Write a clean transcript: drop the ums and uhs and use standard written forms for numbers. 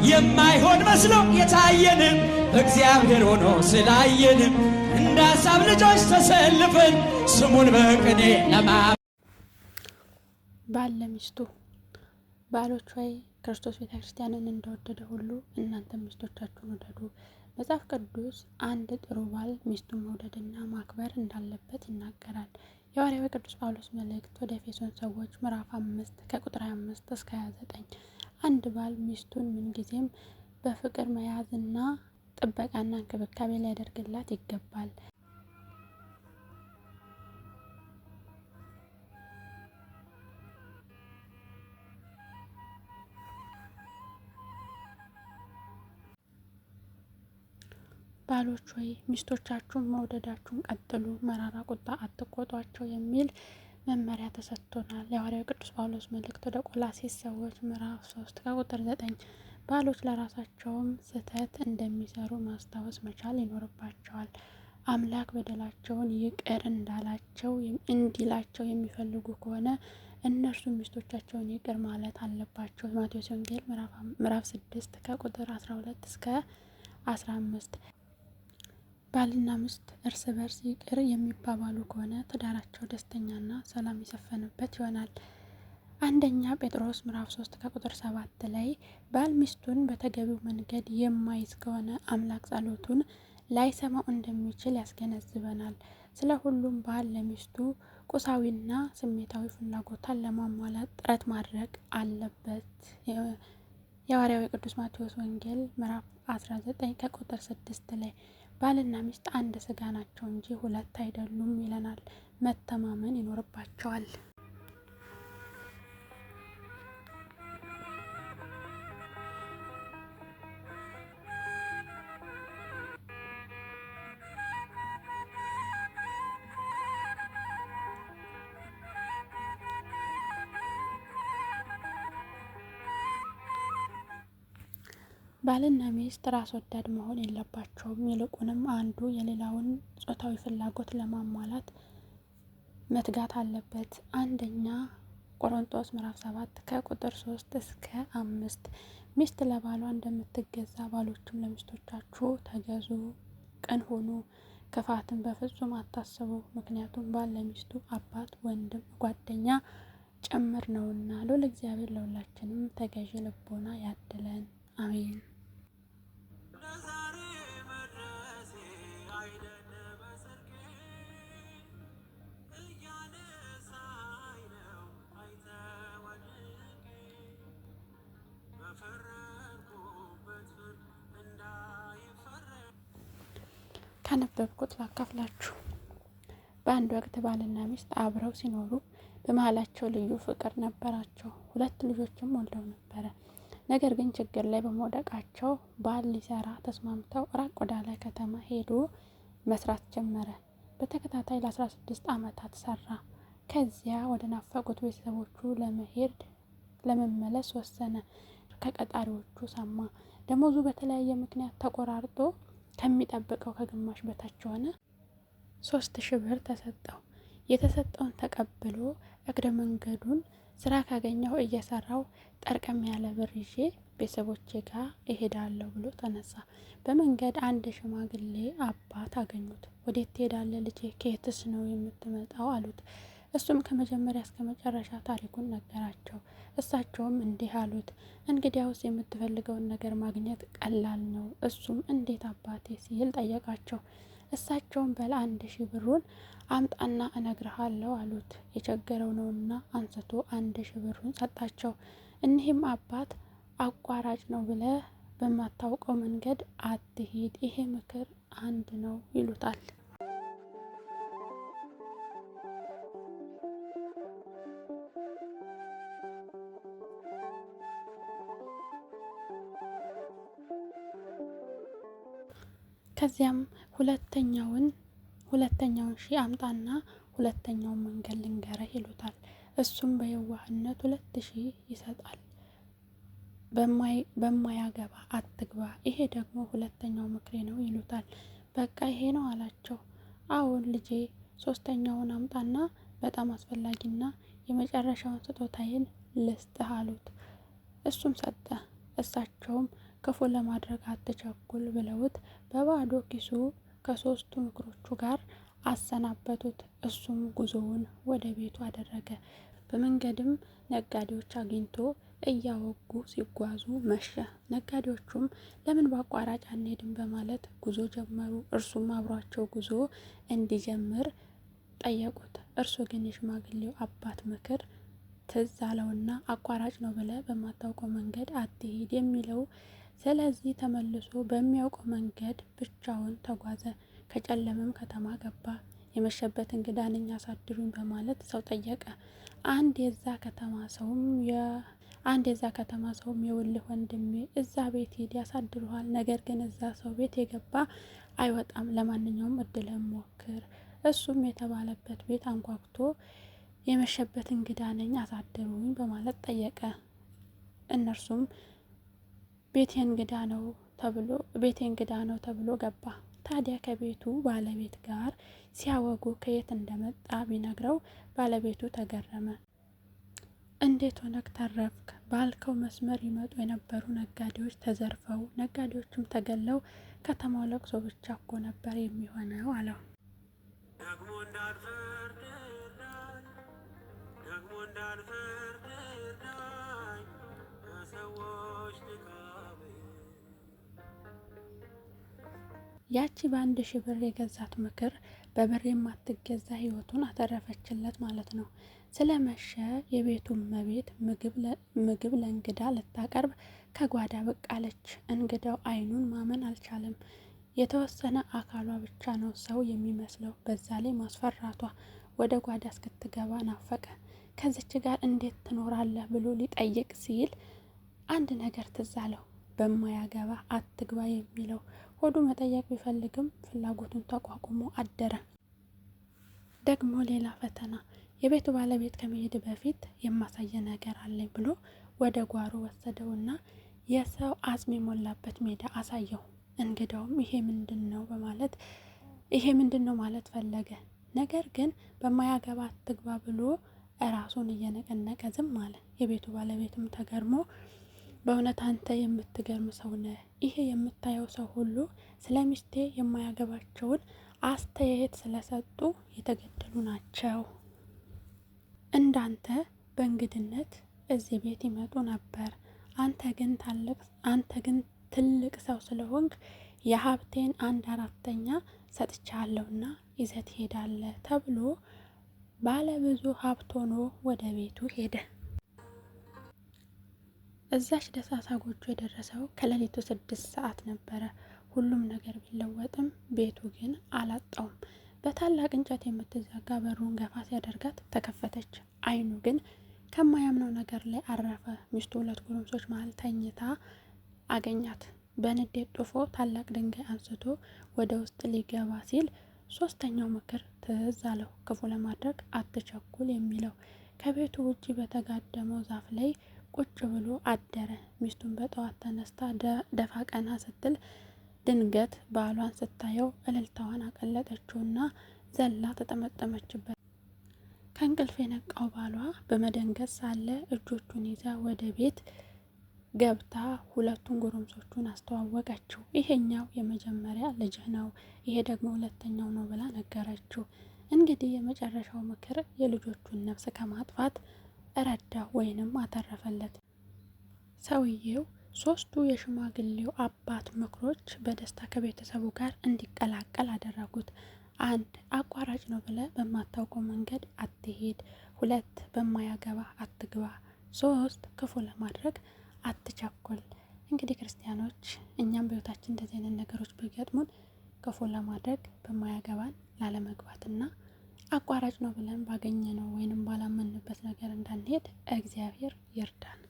የማይሆን መስሎ የታየንም እግዚአብሔር ሆኖ ስላየንም እንደ ሐሳብ ልጆች ተሰልፈን ስሙን በቅኔ ባል ለሚስቱ ባሎች ሆይ ክርስቶስ ቤተክርስቲያንን እንደወደደ ሁሉ እናንተ ሚስቶቻችሁን ውደዱ። መጽሐፍ ቅዱስ አንድ ጥሩ ባል ሚስቱን መውደድና ማክበር እንዳለበት ይናገራል። የሐዋርያው ቅዱስ ጳውሎስ መልእክት ወደ ኤፌሶን ሰዎች ምዕራፍ 5 ከቁጥር 25 እስከ 29 አንድ ባል ሚስቱን ምንጊዜም በፍቅር መያዝና ጥበቃና እንክብካቤ ሊያደርግላት ይገባል። ባሎች ሆይ ሚስቶቻችሁን መውደዳችሁን ቀጥሉ፣ መራራ ቁጣ አትቆጧቸው የሚል መመሪያ ተሰጥቶናል። የሐዋርያው ቅዱስ ጳውሎስ መልእክት ወደ ቆላስይስ ሰዎች ምዕራፍ 3 ከቁጥር 9 ባሎች ለራሳቸውም ስህተት እንደሚሰሩ ማስታወስ መቻል ይኖርባቸዋል። አምላክ በደላቸውን ይቅር እንዲላቸው የሚፈልጉ ከሆነ እነርሱ ሚስቶቻቸውን ይቅር ማለት አለባቸው። ማቴዎስ ወንጌል ምዕራፍ 6 ከቁጥር 12 እስከ 15 ባልና ሚስት እርስ በርስ ይቅር የሚባባሉ ከሆነ ትዳራቸው ደስተኛና ሰላም የሰፈነበት ይሆናል። አንደኛ ጴጥሮስ ምዕራፍ 3 ከቁጥር 7 ላይ ባል ሚስቱን በተገቢው መንገድ የማይዝ ከሆነ አምላክ ጸሎቱን ላይሰማው እንደሚችል ያስገነዝበናል። ስለ ሁሉም ባል ለሚስቱ ቁሳዊና ስሜታዊ ፍላጎቷን ለማሟላት ጥረት ማድረግ አለበት። የሐዋርያው ቅዱስ ማቴዎስ ወንጌል ምዕራፍ 19 ከቁጥር 6 ላይ ባልና ሚስት አንድ ስጋ ናቸው እንጂ ሁለት አይደሉም ይለናል። መተማመን ይኖርባቸዋል። ባልና ሚስት ራስ ወዳድ መሆን የለባቸውም። ይልቁንም አንዱ የሌላውን ጾታዊ ፍላጎት ለማሟላት መትጋት አለበት። አንደኛ ቆሮንቶስ ምዕራፍ 7 ከቁጥር 3 እስከ 5 ሚስት ለባሏ እንደምትገዛ ባሎችም ለሚስቶቻችሁ ተገዙ፣ ቅን ሁኑ፣ ክፋትን በፍጹም አታስቡ። ምክንያቱም ባል ለሚስቱ አባት፣ ወንድም፣ ጓደኛ ጭምር ነውና። ልዑል እግዚአብሔር ለሁላችንም ተገዢ ልቦና ያድለን። አሜን። ካነበብኩት ላካፍላችሁ። በአንድ ወቅት ባልና ሚስት አብረው ሲኖሩ በመሀላቸው ልዩ ፍቅር ነበራቸው። 2 ልጆችም ወልደው ነበረ። ነገር ግን ችግር ላይ በመውደቃቸው ባል ሊሰራ ተስማምተው ራቅ ወዳለ ከተማ ሄዶ መስራት ጀመረ። በተከታታይ ለ16 ዓመታት ሰራ። ከዚያ ወደ ናፈቁት ቤተሰቦቹ ለመመለስ ወሰነ። ከቀጣሪዎቹ ሰማ። ደሞዙ በተለያየ ምክንያት ተቆራርጦ ከሚጠብቀው ከግማሽ በታች ሆነ። 3000 ብር ተሰጠው። የተሰጠውን ተቀብሎ እግረ መንገዱን ስራ ካገኘሁ እየሰራው ጠርቀም ያለ ብር ይዤ ቤተሰቦቼ ጋር እሄዳለሁ ብሎ ተነሳ። በመንገድ አንድ ሽማግሌ አባት አገኙት። ወዴት ትሄዳለህ ልጄ? ከየትስ ነው የምትመጣው? አሉት። እሱም ከመጀመሪያ እስከ መጨረሻ ታሪኩን ነገራቸው። እሳቸውም እንዲህ አሉት፣ እንግዲያውስ የምትፈልገውን ነገር ማግኘት ቀላል ነው። እሱም እንዴት አባቴ ሲል ጠየቃቸው። እሳቸውም በል 1000 ብሩን አምጣና እነግርሃለሁ አሉት። የቸገረው ነውና አንስቶ 1000 ብሩን ሰጣቸው። እኒህም አባት አቋራጭ ነው ብለህ በማታውቀው መንገድ አትሂድ፣ ይሄ ምክር አንድ ነው ይሉታል። ከዚያም ሁለተኛውን ሺህ አምጣና ሁለተኛውን መንገድ ልንገረህ ይሉታል። እሱም በየዋህነት 2000 ይሰጣል። በማያገባ አትግባ፣ ይሄ ደግሞ ሁለተኛው ምክሬ ነው ይሉታል። በቃ ይሄ ነው አላቸው። አዎን ልጄ፣ 3ኛውን አምጣና በጣም አስፈላጊና የመጨረሻውን ስጦታዬን ልስጥህ አሉት። እሱም ሰጠ። እሳቸውም ክፉ ለማድረግ አትቸኩል ብለውት በባዶ ኪሱ ከ3ቱ ምክሮቹ ጋር አሰናበቱት። እሱም ጉዞውን ወደ ቤቱ አደረገ። በመንገድም ነጋዴዎች አግኝቶ እያወጉ ሲጓዙ መሸ። ነጋዴዎቹም ለምን በአቋራጭ አንሄድም በማለት ጉዞ ጀመሩ። እርሱም አብሯቸው ጉዞ እንዲጀምር ጠየቁት። እርሱ ግን የሽማግሌው አባት ምክር ትዝ አለውና አቋራጭ ነው ብለ በማታውቀው መንገድ አትሂድ የሚለው። ስለዚህ ተመልሶ በሚያውቀው መንገድ ብቻውን ተጓዘ። ከጨለመም ከተማ ገባ። የመሸበት እንግዳ ነኝ አሳድሩኝ በማለት ሰው ጠየቀ። አንድ የዛ ከተማ ሰውም የውልህ ወንድሜ እዛ ቤት ሂድ ያሳድሩሃል፣ ነገር ግን እዛ ሰው ቤት የገባ አይወጣም፣ ለማንኛውም እድልህን ሞክር። እሱም የተባለበት ቤት አንኳኩቶ የመሸበት እንግዳ ነኝ አሳድሩኝ በማለት ጠየቀ። እነርሱም ቤቴ እንግዳ ነው ተብሎ ገባ። ታዲያ ከቤቱ ባለቤት ጋር ሲያወጉ ከየት እንደመጣ ቢነግረው ባለቤቱ ተገረመ። እንዴት ሆነክ ተረፍክ? ባልከው መስመር ይመጡ የነበሩ ነጋዴዎች ተዘርፈው ነጋዴዎችም ተገለው ከተማው ለቅሶ ብቻ እኮ ነበር የሚሆነው አለው። ደግሞ እንዳልፈርድ በሰዎች ድካም ያቺ በ1000 ብር የገዛት ምክር በብር የማትገዛ ህይወቱን አተረፈችለት ማለት ነው። ስለመሸ የቤቱ እመቤት ምግብ ለእንግዳ ልታቀርብ ከጓዳ ብቅ አለች። እንግዳው አይኑን ማመን አልቻለም። የተወሰነ አካሏ ብቻ ነው ሰው የሚመስለው። በዛ ላይ ማስፈራቷ ወደ ጓዳ እስክትገባ ናፈቀ። ከዚች ጋር እንዴት ትኖራለህ ብሎ ሊጠይቅ ሲል አንድ ነገር ትዝ አለው። በማያገባ አትግባ የሚለው። ሆዱ መጠየቅ ቢፈልግም ፍላጎቱን ተቋቁሞ አደረ። ደግሞ ሌላ ፈተና። የቤቱ ባለቤት ከመሄድ በፊት የማሳየ ነገር አለኝ ብሎ ወደ ጓሮ ወሰደውና የሰው አጽም የሞላበት ሜዳ አሳየው። እንግዳውም ይሄ ምንድን ነው ማለት ፈለገ። ነገር ግን በማያገባ አትግባ ብሎ ራሱን እየነቀነቀ ዝም አለ። የቤቱ ባለቤትም ተገርሞ በእውነት አንተ የምትገርም ሰው ነህ። ይሄ የምታየው ሰው ሁሉ ስለ ሚስቴ የማያገባቸውን አስተያየት ስለሰጡ የተገደሉ ናቸው። እንዳንተ በእንግድነት እዚህ ቤት ይመጡ ነበር። አንተ ግን ትልቅ ሰው ስለሆንክ የሀብቴን 1/4 ሰጥቻለሁና ይዘህ ትሄዳለህ ተብሎ ባለብዙ ሀብት ሆኖ ወደ ቤቱ ሄደ። እዛች ደሳሳ ጎጆ የደረሰው ከሌሊቱ 6 ሰዓት ነበረ። ሁሉም ነገር ቢለወጥም ቤቱ ግን አላጣውም። በታላቅ እንጨት የምትዘጋ በሩን ገፋ ሲያደርጋት ተከፈተች። አይኑ ግን ከማያምነው ነገር ላይ አረፈ። ሚስቱ 2 ጎረምሶች መሀል ተኝታ አገኛት። በንዴት ጦፎ ታላቅ ድንጋይ አንስቶ ወደ ውስጥ ሊገባ ሲል 3ኛው ምክር ትዝ አለው። ክፉ ለማድረግ አትቸኩል የሚለው። ከቤቱ ውጪ በተጋደመው ዛፍ ላይ ቁጭ ብሎ አደረ። ሚስቱን በጠዋት ተነስታ ደፋ ቀና ስትል ድንገት ባሏን ስታየው እልልታዋን አቀለጠችውና ዘላ ተጠመጠመችበት። ከእንቅልፍ የነቃው ባሏ በመደንገጥ ሳለ እጆቹን ይዛ ወደ ቤት ገብታ 2ቱን ጎረምሶቹን አስተዋወቀችው። ይሄኛው የመጀመሪያ ልጅህ ነው፣ ይሄ ደግሞ 2ኛው ነው ብላ ነገረችው። እንግዲህ የመጨረሻው ምክር የልጆቹን ነፍስ ከማጥፋት ረዳው ወይንም አተረፈለት። ሰውየው 3ቱ የሽማግሌው አባት ምክሮች በደስታ ከቤተሰቡ ጋር እንዲቀላቀል አደረጉት። 1 አቋራጭ ነው ብለ በማታውቀው መንገድ አትሄድ። 2 በማያገባ አትግባ። 3 ክፉ ለማድረግ አትቸኩል። እንግዲህ ክርስቲያኖች እኛም በህይወታችን እንደዚህ አይነት ነገሮች ቢገጥሙን ክፉ ለማድረግ በማያገባን ላለመግባትና አቋራጭ ነው ብለን ባገኘነው ወይንም ባላመንበት ነገር እንዳንሄድ እግዚአብሔር ይርዳን።